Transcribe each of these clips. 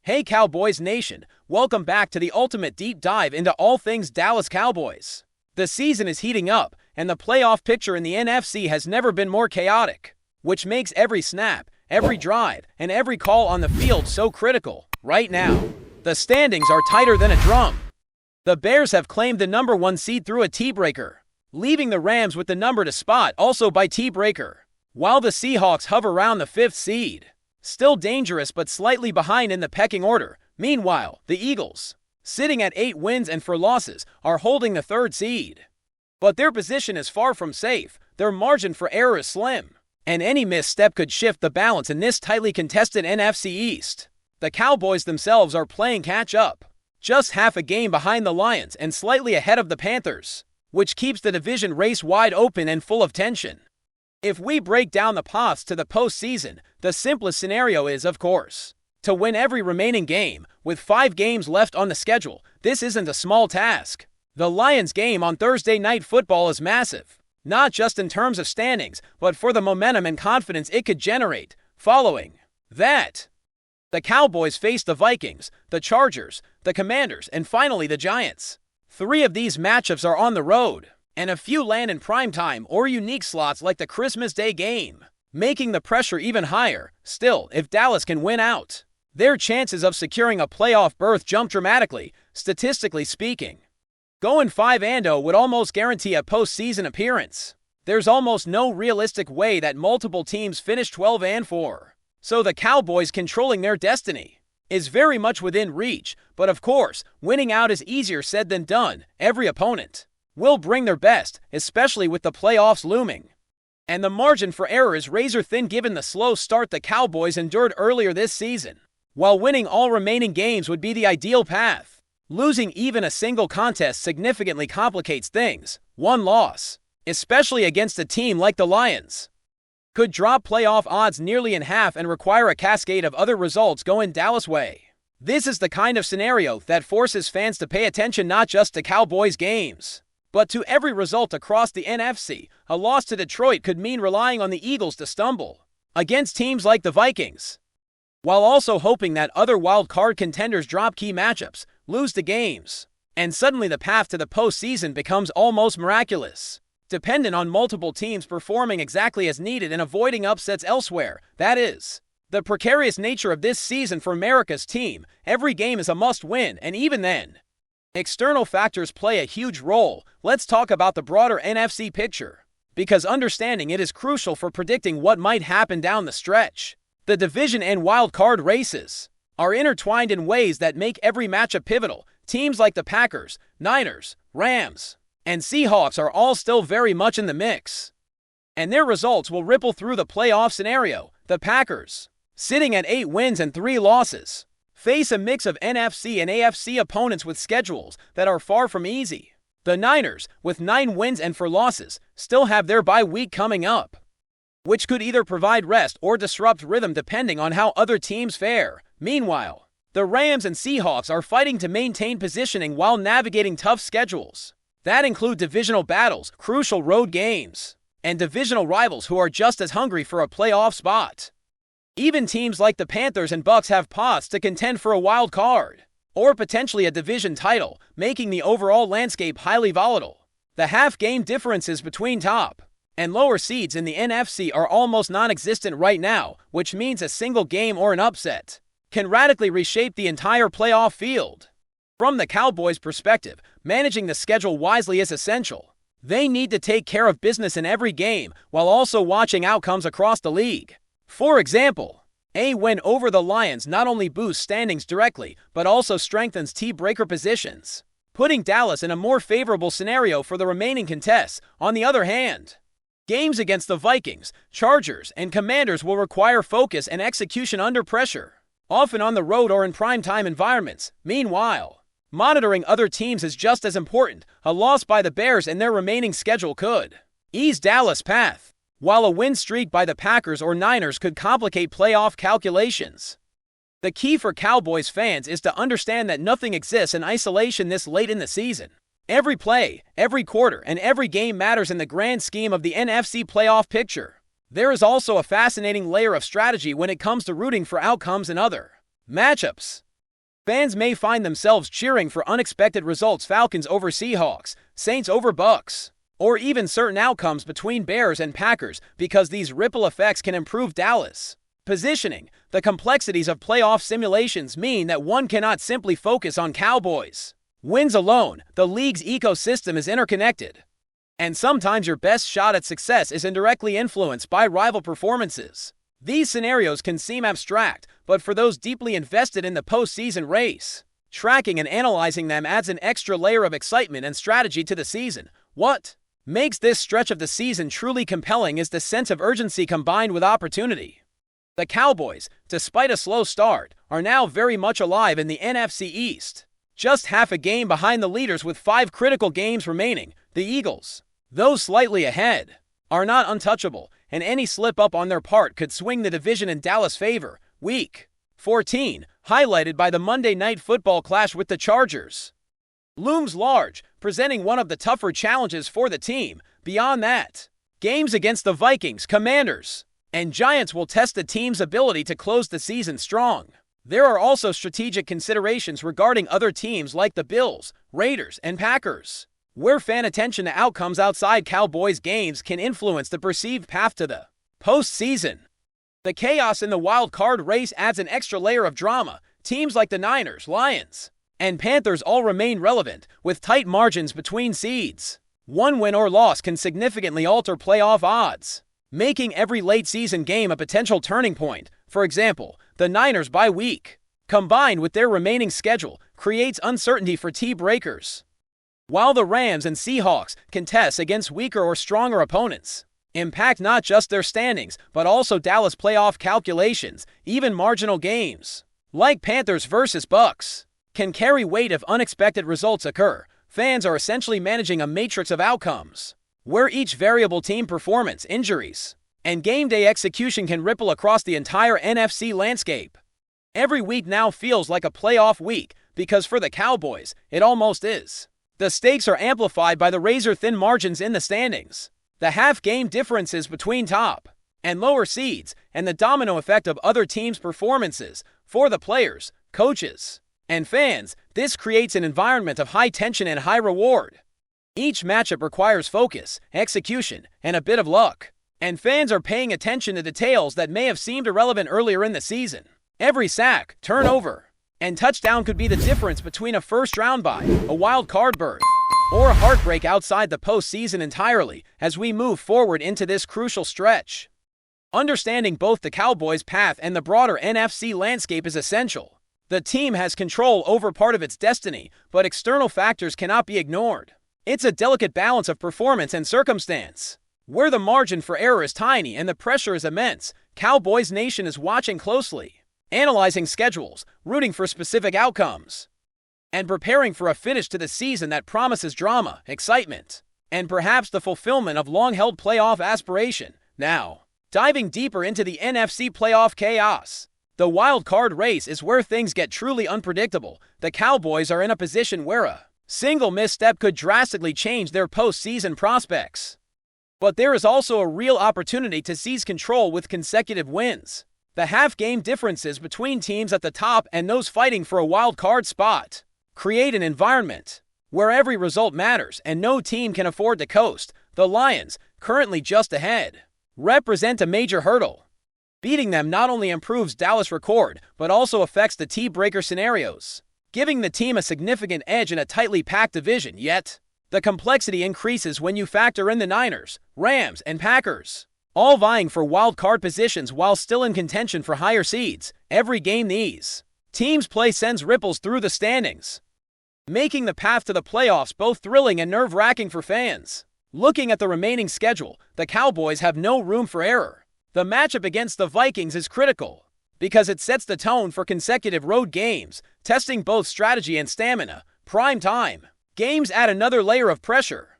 Hey Cowboys Nation, welcome back to the ultimate deep dive into all things Dallas Cowboys. The season is heating up, and the playoff picture in the NFC has never been more chaotic, which makes every snap, every drive, and every call on the field so critical. Right now, the standings are tighter than a drum. The Bears have claimed the number 1 seed through a tie-breaker, leaving the Rams with the number to spot also by tie-breaker, while the Seahawks hover around the 5th seed. Still dangerous but slightly behind in the pecking order. Meanwhile, the Eagles, sitting at 8 wins and 4 losses, are holding the 3rd seed. But their position is far from safe. Their margin for error is slim, and any misstep could shift the balance in this tightly contested NFC East. The Cowboys themselves are playing catch-up, just half a game behind the Lions and slightly ahead of the Panthers, which keeps the division race wide open and full of tension. If we break down the paths to the postseason, the simplest scenario is, of course, to win every remaining game. With 5 games left on the schedule, this isn't a small task. The Lions game on Thursday Night Football is massive, not just in terms of standings, but for the momentum and confidence it could generate. Following that, the Cowboys face the Vikings, the Chargers, the Commanders, and finally the Giants. 3 of these matchups are on the road, and a few land in primetime or unique slots like the Christmas Day game, making the pressure even higher. Still, if Dallas can win out, their chances of securing a playoff berth jump dramatically, statistically speaking. Going 5-0 would almost guarantee a postseason appearance. There's almost no realistic way that multiple teams finish 12-4, so the Cowboys controlling their destiny is very much within reach. But of course, winning out is easier said than done. Every opponent will bring their best, especially with the playoffs looming. And the margin for error is razor thin given the slow start the Cowboys endured earlier this season. While winning all remaining games would be the ideal path, losing even a single contest significantly complicates things. One loss, especially against a team like the Lions, could drop playoff odds nearly in half and require a cascade of other results going Dallas' way. This is the kind of scenario that forces fans to pay attention not just to Cowboys games, but to every result across the NFC. A loss to Detroit could mean relying on the Eagles to stumble against teams like the Vikings, while also hoping that other wild card contenders drop key matchups, lose the games, and suddenly the path to the postseason becomes almost miraculous, dependent on multiple teams performing exactly as needed and avoiding upsets elsewhere. That is the precarious nature of this season for America's team. Every game is a must-win, and even then, external factors play a huge role. Let's talk about the broader NFC picture, because understanding it is crucial for predicting what might happen down the stretch. The division and wild card races are intertwined in ways that make every matchup pivotal. Teams like the Packers, Niners, Rams, and Seahawks are all still very much in the mix, and their results will ripple through the playoff scenario. The Packers, sitting at 8 wins and 3 losses, face a mix of NFC and AFC opponents with schedules that are far from easy. The Niners, with 9 wins and 4 losses, still have their bye week coming up, which could either provide rest or disrupt rhythm depending on how other teams fare. Meanwhile, the Rams and Seahawks are fighting to maintain positioning while navigating tough schedules that include divisional battles, crucial road games, and divisional rivals who are just as hungry for a playoff spot. Even teams like the Panthers and Bucs have paths to contend for a wild card, or potentially a division title, making the overall landscape highly volatile. The half-game differences between top and lower seeds in the NFC are almost non-existent right now, which means a single game or an upset can radically reshape the entire playoff field. From the Cowboys' perspective, managing the schedule wisely is essential. They need to take care of business in every game while also watching outcomes across the league. For example, a win over the Lions not only boosts standings directly, but also strengthens tie-breaker positions, putting Dallas in a more favorable scenario for the remaining contests. On the other hand, games against the Vikings, Chargers, and Commanders will require focus and execution under pressure, often on the road or in primetime environments. Meanwhile, monitoring other teams is just as important. A loss by the Bears and their remaining schedule could ease Dallas' path, while a win streak by the Packers or Niners could complicate playoff calculations. The key for Cowboys fans is to understand that nothing exists in isolation this late in the season. Every play, every quarter, and every game matters in the grand scheme of the NFC playoff picture. There is also a fascinating layer of strategy when it comes to rooting for outcomes in other matchups. Fans may find themselves cheering for unexpected results: Falcons over Seahawks, Saints over Bucks, or even certain outcomes between Bears and Packers, because these ripple effects can improve Dallas' positioning. The complexities of playoff simulations mean that one cannot simply focus on Cowboys wins alone. The league's ecosystem is interconnected, and sometimes your best shot at success is indirectly influenced by rival performances. These scenarios can seem abstract, but for those deeply invested in the postseason race, tracking and analyzing them adds an extra layer of excitement and strategy to the season. What makes this stretch of the season truly compelling is the sense of urgency combined with opportunity. The Cowboys, despite a slow start, are now very much alive in the NFC East, just half a game behind the leaders with 5 critical games remaining. The Eagles, though slightly ahead, are not untouchable, and any slip-up on their part could swing the division in Dallas' favor. Week 14, highlighted by the Monday Night Football clash with the Chargers, looms large, presenting one of the tougher challenges for the team. Beyond that, games against the Vikings, Commanders, and Giants will test the team's ability to close the season strong. There are also strategic considerations regarding other teams like the Bills, Raiders, and Packers, where fan attention to outcomes outside Cowboys games can influence the perceived path to the postseason. The chaos in the wild card race adds an extra layer of drama. Teams like the Niners, Lions, and Panthers all remain relevant, with tight margins between seeds. One win or loss can significantly alter playoff odds, making every late-season game a potential turning point. For example, the Niners' bye week, combined with their remaining schedule, creates uncertainty for tie-breakers, while the Rams and Seahawks contest against weaker or stronger opponents, impact not just their standings, but also Dallas' playoff calculations. Even marginal games, like Panthers versus Bucks, can carry weight if unexpected results occur. Fans are essentially managing a matrix of outcomes, where each variable team performance, injuries, and game day execution can ripple across the entire NFC landscape. Every week now feels like a playoff week, because for the Cowboys, it almost is. The stakes are amplified by the razor-thin margins in the standings, the half-game differences between top and lower seeds, and the domino effect of other teams' performances. For the players, coaches, and fans, this creates an environment of high tension and high reward. Each matchup requires focus, execution, and a bit of luck, and fans are paying attention to details that may have seemed irrelevant earlier in the season. Every sack, turnover, and touchdown could be the difference between a first-round bye, a wild card berth, or heartbreak outside the postseason entirely. As we move forward into this crucial stretch, understanding both the Cowboys' path and the broader NFC landscape is essential. The team has control over part of its destiny, but external factors cannot be ignored. It's a delicate balance of performance and circumstance, where the margin for error is tiny and the pressure is immense. Cowboys Nation is watching closely, analyzing schedules, rooting for specific outcomes, and preparing for a finish to the season that promises drama, excitement, and perhaps the fulfillment of long-held playoff aspiration. Now, diving deeper into the NFC playoff chaos, the wild card race is where things get truly unpredictable. The Cowboys are in a position where a single misstep could drastically change their postseason prospects. But there is also a real opportunity to seize control with consecutive wins. The half-game differences between teams at the top and those fighting for a wild card spot create an environment where every result matters and no team can afford to coast. The Lions, currently just ahead, represent a major hurdle. Beating them not only improves Dallas' record, but also affects the tie-breaker scenarios, giving the team a significant edge in a tightly packed division. Yet, the complexity increases when you factor in the Niners, Rams, and Packers, all vying for wild card positions while still in contention for higher seeds. Every game these teams play sends ripples through the standings, making the path to the playoffs both thrilling and nerve-wracking for fans. Looking at the remaining schedule, the Cowboys have no room for error. The matchup against the Vikings is critical, because it sets the tone for consecutive road games, testing both strategy and stamina. Prime time games add another layer of pressure,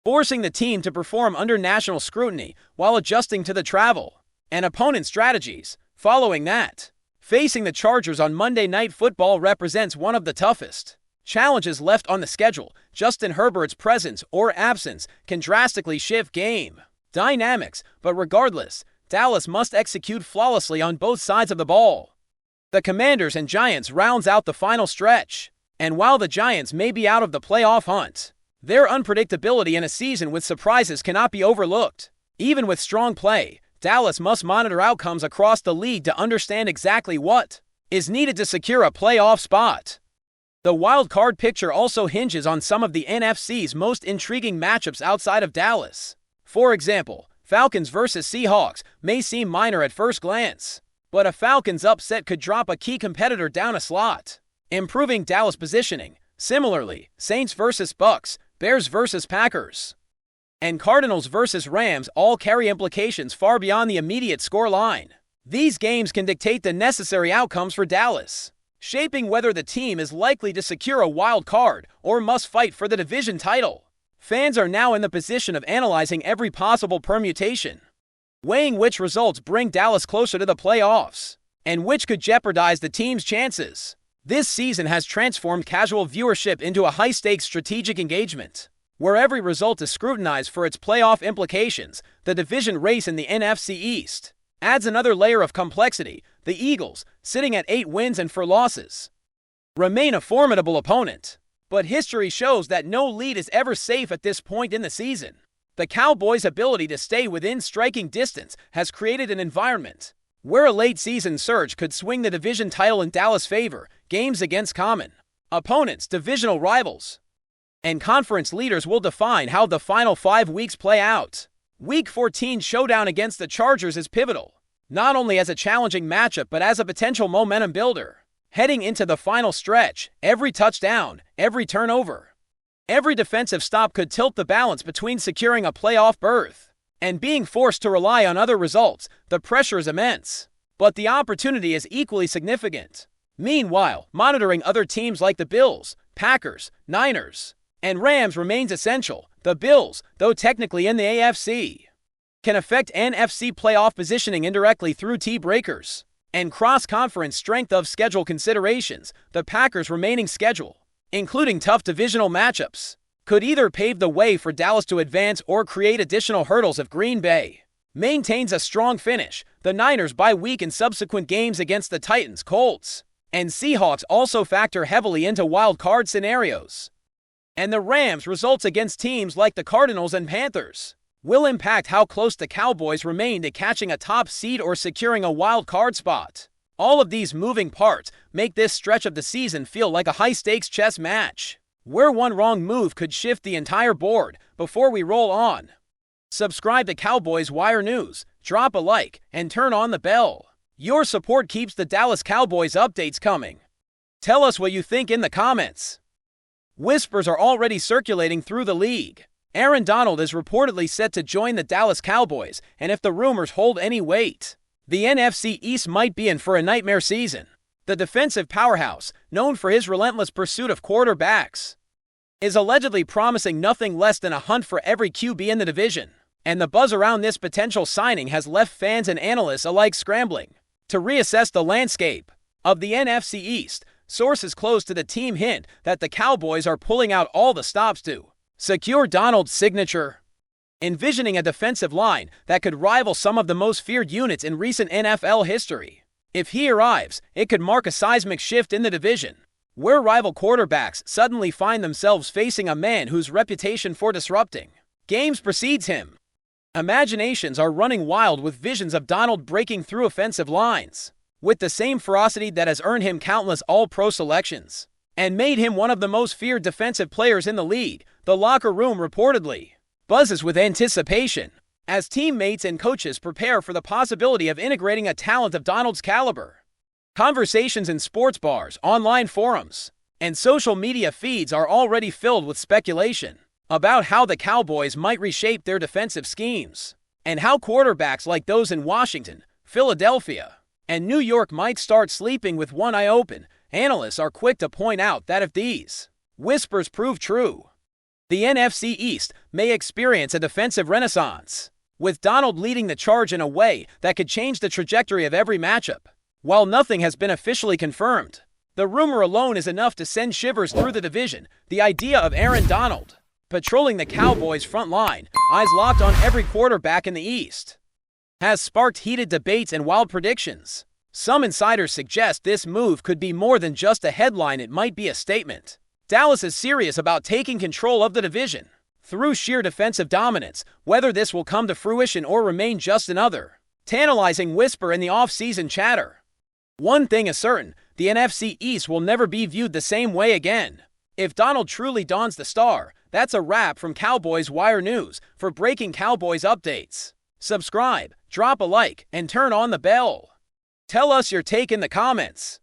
forcing the team to perform under national scrutiny while adjusting to the travel and opponent strategies. Following that, facing the Chargers on Monday Night Football represents one of the toughest challenges left on the schedule. Justin Herbert's presence or absence can drastically shift game dynamics, but regardless, Dallas must execute flawlessly on both sides of the ball. The Commanders and Giants rounds out the final stretch. And while the Giants may be out of the playoff hunt, their unpredictability in a season with surprises cannot be overlooked. Even with strong play, Dallas must monitor outcomes across the league to understand exactly what is needed to secure a playoff spot. The wild card picture also hinges on some of the NFC's most intriguing matchups outside of Dallas. For example, Falcons versus Seahawks may seem minor at first glance, but a Falcons upset could drop a key competitor down a slot, improving Dallas' positioning. Similarly, Saints versus Bucks, Bears versus Packers, and Cardinals versus Rams all carry implications far beyond the immediate scoreline. These games can dictate the necessary outcomes for Dallas, shaping whether the team is likely to secure a wild card or must fight for the division title. Fans are now in the position of analyzing every possible permutation, weighing which results bring Dallas closer to the playoffs, and which could jeopardize the team's chances. This season has transformed casual viewership into a high-stakes strategic engagement, where every result is scrutinized for its playoff implications. The division race in the NFC East adds another layer of complexity. The Eagles, sitting at 8 wins and 4 losses, remain a formidable opponent, but history shows that no lead is ever safe at this point in the season. The Cowboys' ability to stay within striking distance has created an environment where a late-season surge could swing the division title in Dallas' favor. Games against common opponents, divisional rivals, and conference leaders will define how the final 5 weeks play out. Week 14 showdown against the Chargers is pivotal, not only as a challenging matchup but as a potential momentum builder. Heading into the final stretch, every touchdown, every turnover, every defensive stop could tilt the balance between securing a playoff berth and being forced to rely on other results. The pressure is immense, but the opportunity is equally significant. Meanwhile, monitoring other teams like the Bills, Packers, Niners, and Rams remains essential. The Bills, though technically in the AFC, can affect NFC playoff positioning indirectly through tie-breakers and cross-conference strength of schedule considerations. The Packers' remaining schedule, including tough divisional matchups, could either pave the way for Dallas to advance or create additional hurdles if Green Bay maintains a strong finish. The Niners' bye week and subsequent games against the Titans, Colts, and Seahawks also factor heavily into wild card scenarios. And the Rams' results against teams like the Cardinals and Panthers will impact how close the Cowboys remain to catching a top seed or securing a wild card spot. All of these moving parts make this stretch of the season feel like a high-stakes chess match, where one wrong move could shift the entire board. Before we roll on, subscribe to Cowboys Wire News, drop a like, and turn on the bell. Your support keeps the Dallas Cowboys updates coming. Tell us what you think in the comments. Whispers are already circulating through the league. Aaron Donald is reportedly set to join the Dallas Cowboys, and if the rumors hold any weight, the NFC East might be in for a nightmare season. The defensive powerhouse, known for his relentless pursuit of quarterbacks, is allegedly promising nothing less than a hunt for every QB in the division, and the buzz around this potential signing has left fans and analysts alike scrambling to reassess the landscape of the NFC East. Sources close to the team hint that the Cowboys are pulling out all the stops to secure Donald's signature, envisioning a defensive line that could rival some of the most feared units in recent NFL history. If he arrives, it could mark a seismic shift in the division, where rival quarterbacks suddenly find themselves facing a man whose reputation for disrupting games precedes him. Imaginations are running wild with visions of Donald breaking through offensive lines with the same ferocity that has earned him countless All-Pro selections and made him one of the most feared defensive players in the league. The locker room reportedly buzzes with anticipation as teammates and coaches prepare for the possibility of integrating a talent of Donald's caliber. Conversations in sports bars, online forums, and social media feeds are already filled with speculation about how the Cowboys might reshape their defensive schemes and how quarterbacks like those in Washington, Philadelphia, and New York might start sleeping with one eye open. Analysts are quick to point out that if these whispers prove true, the NFC East may experience a defensive renaissance, with Donald leading the charge in a way that could change the trajectory of every matchup. While nothing has been officially confirmed, the rumor alone is enough to send shivers through the division. The idea of Aaron Donald patrolling the Cowboys' front line, eyes locked on every quarterback in the East, has sparked heated debates and wild predictions. Some insiders suggest this move could be more than just a headline, it might be a statement. Dallas is serious about taking control of the division through sheer defensive dominance, whether this will come to fruition or remain just another tantalizing whisper in the off-season chatter. One thing is certain, the NFC East will never be viewed the same way again. If Donald truly dons the star, that's a wrap from Cowboys Wire News. For breaking Cowboys updates, subscribe, drop a like, and turn on the bell. Tell us your take in the comments.